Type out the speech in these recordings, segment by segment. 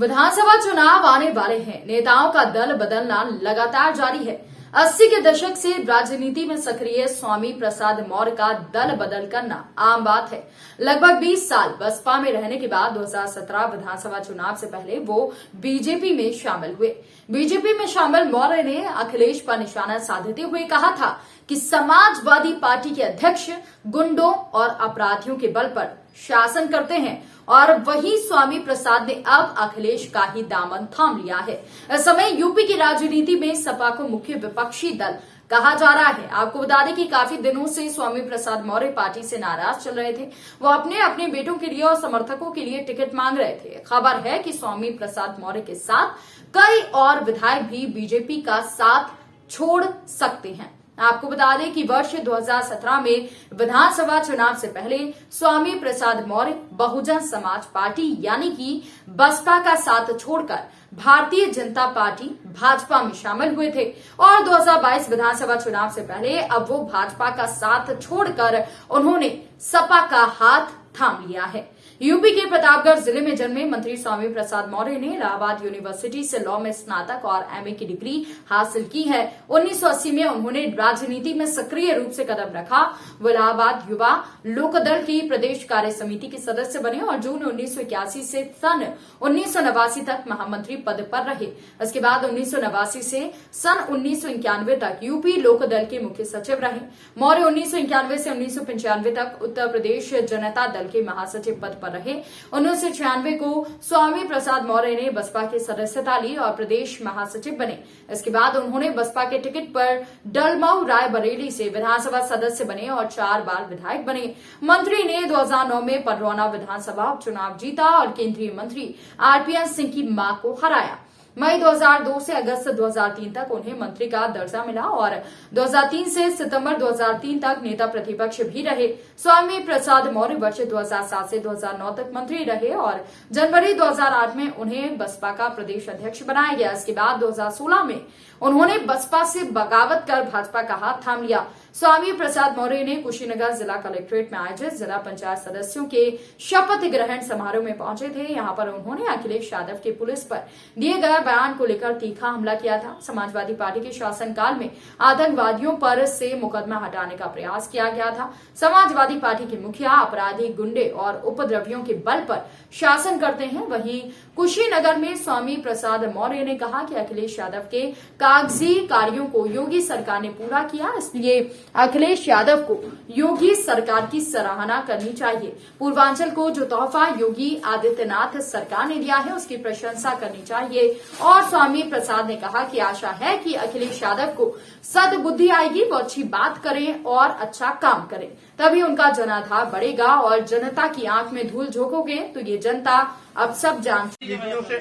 विधानसभा चुनाव आने वाले हैं। नेताओं का दल बदलना लगातार जारी है। 80 के दशक से राजनीति में सक्रिय स्वामी प्रसाद मौर्य का दल बदल करना आम बात है। लगभग 20 साल बसपा में रहने के बाद 2017 विधानसभा चुनाव से पहले वो बीजेपी में शामिल हुए। बीजेपी में शामिल मौर्य ने अखिलेश पर निशाना साधते हुए कहा था कि समाजवादी पार्टी के अध्यक्ष गुंडों और अपराधियों के बल पर शासन करते हैं और वही स्वामी प्रसाद ने अब अखिलेश का ही दामन थाम लिया है। इस समय यूपी की राजनीति में सपा को मुख्य विपक्षी दल कहा जा रहा है। आपको बता दें कि काफी दिनों से स्वामी प्रसाद मौर्य पार्टी से नाराज चल रहे थे। वो अपने बेटों के लिए और समर्थकों के लिए टिकट मांग रहे थे। खबर है कि स्वामी प्रसाद मौर्य के साथ कई और विधायक भी बीजेपी का साथ छोड़ सकते हैं। आपको बता दें कि वर्ष 2017 में विधानसभा चुनाव से पहले स्वामी प्रसाद मौर्य बहुजन समाज पार्टी यानी कि बसपा का साथ छोड़कर भारतीय जनता पार्टी भाजपा में शामिल हुए थे और 2022 विधानसभा चुनाव से पहले अब वो भाजपा का साथ छोड़कर उन्होंने सपा का हाथ थाम लिया है। यूपी के प्रतापगढ़ जिले में जन्मे मंत्री स्वामी प्रसाद मौर्य ने इलाहाबाद यूनिवर्सिटी से लॉ में स्नातक और एमए की डिग्री हासिल की है। 1980 में उन्होंने राजनीति में सक्रिय रूप से कदम रखा। वो इलाहाबाद युवा लोकदल की प्रदेश कार्य समिति के सदस्य बने और जून 1981 से सन 1989 तक महामंत्री पद पर रहे। इसके बाद 1989 से सन 1991 तक यूपी लोकदल के मुख्य सचिव रहे। मौर्य 1991 से 1995 तक उत्तर प्रदेश जनता दल के महासचिव पद पर रहे। 1996 को स्वामी प्रसाद मौर्य ने बसपा की सदस्यता ली और प्रदेश महासचिव बने। इसके बाद उन्होंने बसपा के टिकट पर डलमऊ रायबरेली से विधानसभा सदस्य बने और 4 बार विधायक बने। मंत्री ने 2009 में पडरौना विधानसभा उपचुनाव जीता और केंद्रीय मंत्री आरपीएन सिंह की मां को हराया। मई 2002 से अगस्त 2003 तक उन्हें मंत्री का दर्जा मिला और 2003 से सितंबर 2003 तक नेता प्रतिपक्ष भी रहे। स्वामी प्रसाद मौर्य वर्ष 2007 से 2009 तक मंत्री रहे और जनवरी 2008 में उन्हें बसपा का प्रदेश अध्यक्ष बनाया गया। इसके बाद 2016 में उन्होंने बसपा से बगावत कर भाजपा का हाथ थाम लिया। स्वामी प्रसाद मौर्य ने कुशीनगर जिला कलेक्ट्रेट में आयोजित जिला पंचायत सदस्यों के शपथ ग्रहण समारोह में पहुंचे थे। यहां पर उन्होंने अखिलेश यादव के पुलिस पर दिए गए बयान को लेकर तीखा हमला किया था। समाजवादी पार्टी के शासनकाल में आतंकवादियों पर से मुकदमा हटाने का प्रयास किया गया था। समाजवादी पार्टी के मुखिया अपराधी गुंडे और उपद्रवियों के बल पर शासन करते हैं। वहीं कुशीनगर में स्वामी प्रसाद मौर्य ने कहा कि अखिलेश यादव के कागजी कार्यों को योगी सरकार ने पूरा किया, इसलिए अखिलेश यादव को योगी सरकार की सराहना करनी चाहिए। पूर्वांचल को जो तोहफा योगी आदित्यनाथ सरकार ने दिया है उसकी प्रशंसा करनी चाहिए। और स्वामी प्रसाद ने कहा कि आशा है कि अखिलेश यादव को सद्बुद्धि आएगी, वो अच्छी बात करें और अच्छा काम करें, तभी उनका जनाधार बढ़ेगा और जनता की आंख में धूल झोंकोगे तो ये जनता अब सब जानती है। से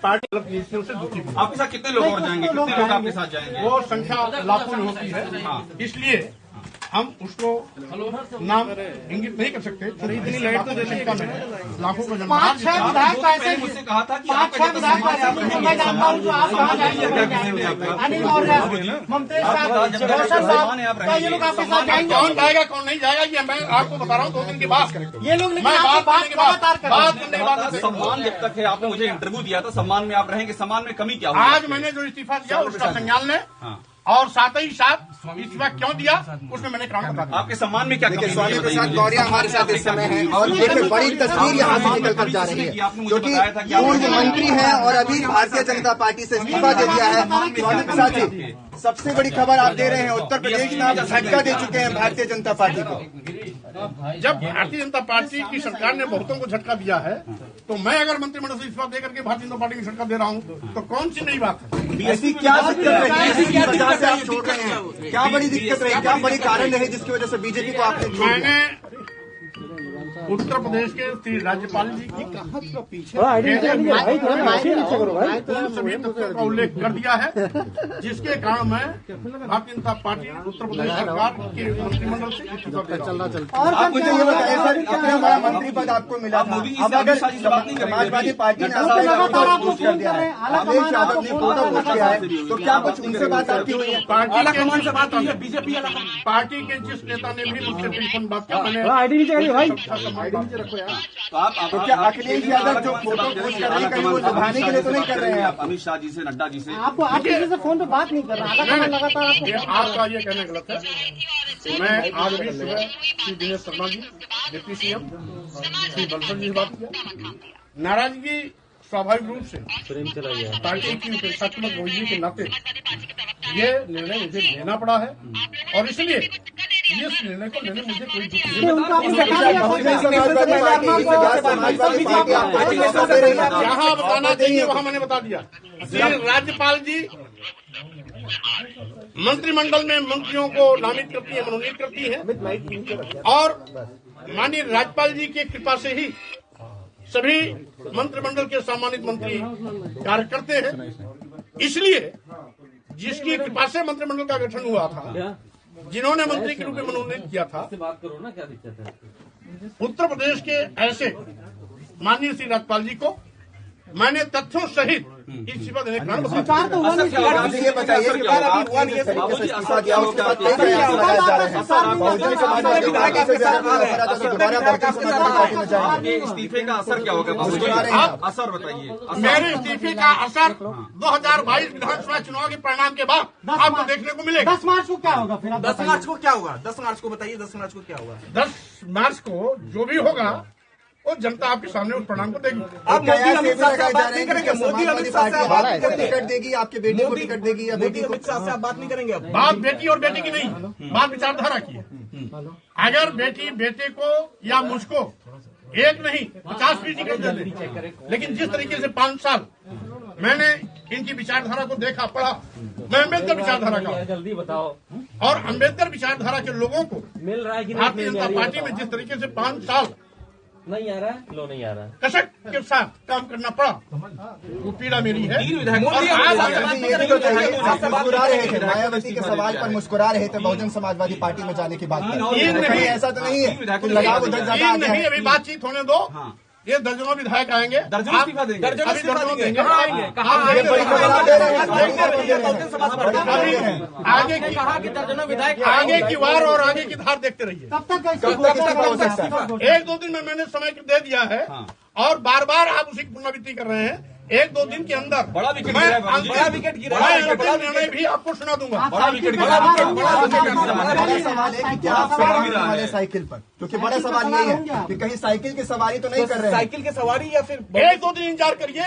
पार्टी नीतियों से दुखी। आपके साथ कितने लोग और जाएंगे? कितने लोग आपके साथ जाएंगे? वो संख्या लाखों में होती है, इसलिए हम उसको नाम इंगित नहीं कर सकते। इतनी लाइट तो जनता में है, लाखों को जनता। 5-6 विधायक ऐसे मुझसे कहा था कि 5-6 विधायक ऐसे मैं जानता हूँ आप कहाँ जाएंगे? अनिल और ममतेज साहब, ये लोग आपके साथ जाएंगे? कौन जाएगा कौन नहीं जाएगा ये मैं आपको बता रहा हूँ। 2 दिन के बाद करेंगे ये लोग। बात करने के बाद सम्मान जब तक है, आपने मुझे इंटरव्यू दिया था, सम्मान में आप रहेंगे, सम्मान में कमी क्या हुई? आज मैंने जो इस्तीफा दिया उसका संज्ञान लें और साथ ही साथ इस्तीफा क्यों दिया उसमें मैंने कारण बता दिया। आपके सम्मान में क्या कमी? स्वामी प्रसाद मौर्य हमारे साथ इस समय है और देखिए बड़ी तस्वीर यहाँ से निकल कर जा रही है, जो कि पूर्व मंत्री है और अभी भारतीय जनता पार्टी से इस्तीफा दे दिया है। स्वामी प्रसाद जी, सबसे बड़ी खबर आप दे रहे हैं, उत्तर प्रदेश में आप झटका दे चुके हैं भारतीय जनता पार्टी को। जब भारतीय जनता पार्टी की सरकार ने बहुतों को झटका दिया है तो मैं अगर मंत्रिमंडल से इस्तीफा देकर के भारतीय जनता पार्टी को झटका दे रहा हूँ तो कौन सी नई बात है? ऐसी क्या दिक्कत रही है वजह से आप छोड़ रहे हैं? क्या बड़ी दिक्कत रही, क्या बड़ी कारण रहे जिसकी वजह से बीजेपी को आपने छोड़ दिया? मैंने उत्तर प्रदेश के श्री राज्यपाल जी की सभी तथ्यों का उल्लेख कर दिया है, जिसके कारण मैं भारतीय जनता पार्टी उत्तर प्रदेश सरकार के मंत्रिमंडल से इस्तीफा दे रहा हूं। आप मुझे ये बताइए सर, इतना बड़ा मंत्री पद आपको मिला था, अब अगर समाजवादी पार्टी ने पोस्ट कर दिया है, अखिलेश यादव ने फोटो पोस्ट किया है, तो क्या कुछ उनसे बात आपकी हुई है? पार्टी के जिस नेता ने भी मुझसे टेलीफोन बात किया, मैंने तो आप तो क्या अखिलेश यादव जो फोटो पोस्ट कर रहे हैं कहीं वो लुभाने के लिए तो नहीं कर रहे हैं? अमित शाह जी से, नड्डा जी से आपको आप किसी से फोन पे बात नहीं कर रहा, लगातार आपको आपका ये कहना गलत है। मैं आज भी सुबह श्री दिनेश शर्मा जी, डिप्टी सीएम, श्री बलसर जी से बात किया। नाराजगी स्वाभाविक रूप से पार्टी की उपेक्षात्मक रवैये के नाते ये निर्णय मुझे लेना पड़ा है, और इसलिए इस निर्णय को लेने मुझे कोई दुख नहीं। जहाँ बताना चाहिए वहाँ मैंने बता दिया। राज्यपाल जी मंत्रिमंडल में मंत्रियों को नामित करती है, मनोनीत करती है, और माननीय राज्यपाल जी की कृपा से ही सभी मंत्रिमंडल के सम्मानित मंत्री कार्य करते हैं। इसलिए जिसकी कृपा से मंत्रिमंडल का गठन हुआ था, जिन्होंने मंत्री के रूप में मनोनीत किया था, उत्तर प्रदेश के ऐसे माननीय श्री राज्यपाल जी को मैंने तथ्यों सहित इस्तीफा देने का कारण बताया। ये बताइए कि इस्तीफा दिया उसके बाद कई प्रयास लगाए जा रहे हैं। इस्तीफे का असर क्या होगा? असर बताइए। मेरे इस्तीफे का असर 2022 विधानसभा चुनाव के परिणाम के बाद आपको देखने को मिलेगा। 10 मार्च को क्या होगा? फिर 10 मार्च को क्या होगा? 10 मार्च को बताइए, 10 मार्च को क्या होगा? 10 मार्च को जो भी होगा वो जनता आपके सामने उस परिणाम को देगी। आप मोदी अमित शाह से बात नहीं करेंगे? मोदी अमित शाह से बात नहीं करेंगे? टिकट देगी, आपके बेटे को टिकट देगी या बेटी को? अमित शाह से आप बात नहीं करेंगे? बात बेटी और बेटी की नहीं, बात विचारधारा की है। अगर बेटी बेटे को या मुझको एक नहीं 50 भी टिकट दे दे, लेकिन जिस तरीके से 5 साल मैंने इनकी विचारधारा को देखा, पढ़ा, मैं अम्बेडकर विचारधारा का, जल्दी बताओ, और अम्बेडकर विचारधारा के लोगों को मिल रहा है कि भारतीय जनता पार्टी में जिस तरीके से 5 साल नहीं आ रहा है? लो नहीं आ रहा है। कसक के साथ काम करना पड़ा, वो पीड़ा मेरी है। मुस्कुरा रहे थे, मायावती के सवाल पर मुस्कुरा रहे थे बहुजन समाजवादी पार्टी में जाने की बात कर। ऐसा तो नहीं है कि लगाव उधर ज्यादा आ गया है? अभी बातचीत होने दो। ये दर्जनों विधायक आएंगे, दर्जनों इस्तीफा देंगे, दर्जनों देंगे। कहाँ आएंगे? आगे की कहा कि दर्जनों विधायक आगे की वार और आगे की धार देखते रहिए। कब तक इस्तीफा हो सकता है? 1-2 दिन में मैंने समय दे दिया है, और बार बार आप उसी की पुनरावृत्ति कर रहे हैं। 1-2 दिन के अंदर बड़ा विकेट गिरा है, बड़ा विकेट गिरा है, मैं निर्णय भी आपको सुना दूंगा। बड़ा विकेट गिरा है। बड़ा सवाल है कि क्या आप सवार होने वाले साइकिल पर? क्योंकि बड़ा सवाल यही है कि कहीं साइकिल की सवारी तो नहीं कर रहे हैं। साइकिल की सवारी या फिर 1-2 दिन इंतजार करिए,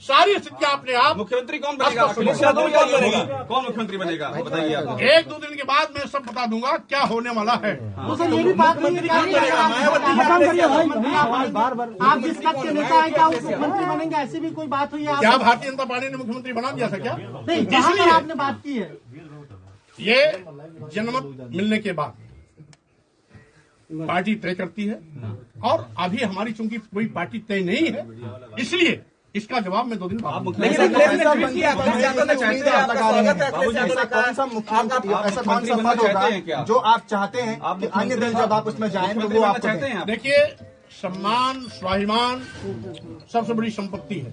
सारी स्थितियां अपने आप। मुख्यमंत्री कौन बनेगा? मुख्यमंत्री कौन बनेगा? कौन मुख्यमंत्री बनेगा बताइए आप। 1-2 दिन के बाद मैं सब बता दूंगा क्या होने वाला है। ये भी बात नहीं है, आप जिस पद के नेता है क्या उस मुख्यमंत्री बनेंगे? ऐसी भी कोई बात हुई है? क्या भारतीय जनता पार्टी ने मुख्यमंत्री बना दिया था क्या? नहीं, जहाँ पर आपने बात की है ये जनमत मिलने के बाद पार्टी तय करती है, और अभी हमारी चूंकि कोई पार्टी तय नहीं है, इसलिए इसका जवाब मैं 2 दिन बाद। ऐसा कौन सा मुख्यमंत्री, ऐसा कौन सा पद होगा जो आप चाहते हैं कि अन्य दल जब आप उसमें जाएं तो वो आपको दें? देखिए, सम्मान स्वाभिमान सबसे बड़ी संपत्ति है।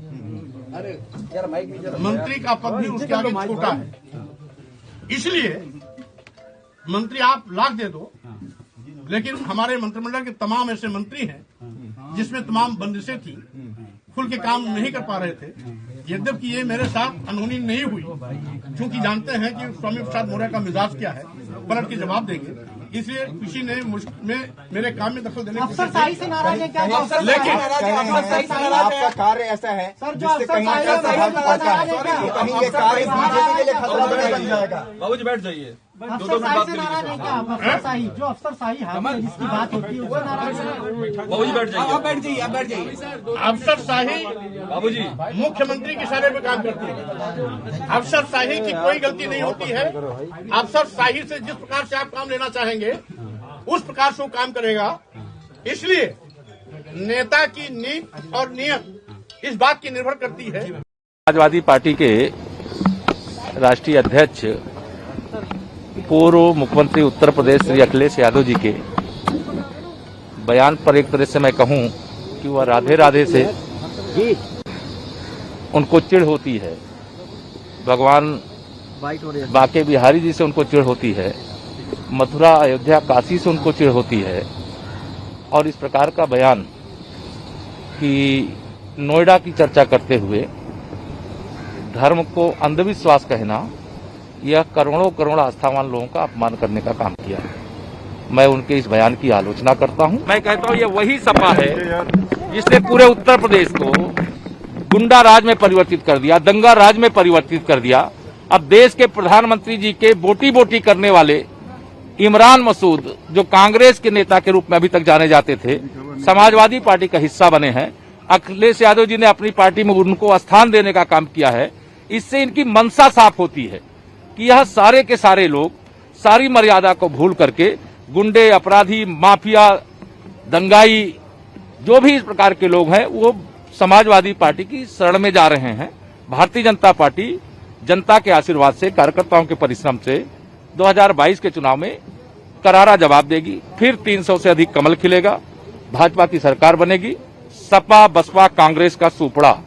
मंत्री का पद भी उसके आगे छोटा है, इसलिए मंत्री आप लाख दे दो, लेकिन हमारे मंत्रिमंडल के तमाम ऐसे मंत्री हैं जिसमें तमाम बंदिशें थी, खुल के काम नहीं कर पा रहे थे। यद्यपि ये मेरे साथ अनहोनी नहीं हुई, क्योंकि जानते हैं कि स्वामी प्रसाद मौर्य का मिजाज क्या है, पलट के जवाब देंगे, इसलिए किसी ने मेरे काम में दखल देने की अफसरशाही से नाराज है क्या? लेकिन आपका कार्य ऐसा है जिससे कहीं ऐसा प्रभाव पड़ता है, कहीं ये कार्य बीजेपी के लिए खतरा तो नहीं बन जाएगा? बाबूजी बैठ जाइए। अफसरशाही से नाराज है क्या? अफसरशाही जो अफसरशाही हावी है जिसकी बात होती है उससे नाराज है? बाबूजी बैठ जाइए। आप बैठ जाइए, आप बैठ जाइए। अफसरशाही बाबूजी मुख्यमंत्री के इशारे पे काम करती है। अफसरशाही की कोई गलती नहीं होती है। अफसरशाही से जिस प्रकार से आप काम लेना चाहेंगे उस प्रकार से वो काम करेगा। इसलिए नेता की नीति और नियत इस बात की निर्भर करती है। समाजवादी पार्टी के राष्ट्रीय अध्यक्ष पूर्व मुख्यमंत्री उत्तर प्रदेश श्री अखिलेश यादव जी के बयान पर एक तरह से मैं कहूं कि वह राधे राधे से उनको चिढ़ होती है, भगवान बांके बिहारी जी से उनको चिढ़ होती है, मथुरा अयोध्या काशी से उनको चिढ़ होती है, और इस प्रकार का बयान कि नोएडा की चर्चा करते हुए धर्म को अंधविश्वास कहना, यह करोड़ों करोड़ आस्थावान लोगों का अपमान करने का काम किया है। मैं उनके इस बयान की आलोचना करता हूं। मैं कहता हूं ये वही सपा है जिसने पूरे उत्तर प्रदेश को गुंडा राज में परिवर्तित कर दिया, दंगा राज में परिवर्तित कर दिया। अब देश के प्रधानमंत्री जी के बोटी बोटी करने वाले इमरान मसूद, जो कांग्रेस के नेता के रूप में अभी तक जाने जाते थे, समाजवादी पार्टी का हिस्सा बने हैं। अखिलेश यादव जी ने अपनी पार्टी में उनको स्थान देने का काम किया है। इससे इनकी मंशा साफ होती है कि यह सारे के सारे लोग सारी मर्यादा को भूल करके गुंडे, अपराधी, माफिया, दंगाई, जो भी इस प्रकार के लोग हैं, वो समाजवादी पार्टी की शरण में जा रहे हैं। भारतीय जनता पार्टी जनता के आशीर्वाद से, कार्यकर्ताओं के परिश्रम से 2022 के चुनाव में करारा जवाब देगी। फिर 300 से अधिक कमल खिलेगा, भाजपा की सरकार बनेगी। सपा, बसपा, कांग्रेस का सुपड़ा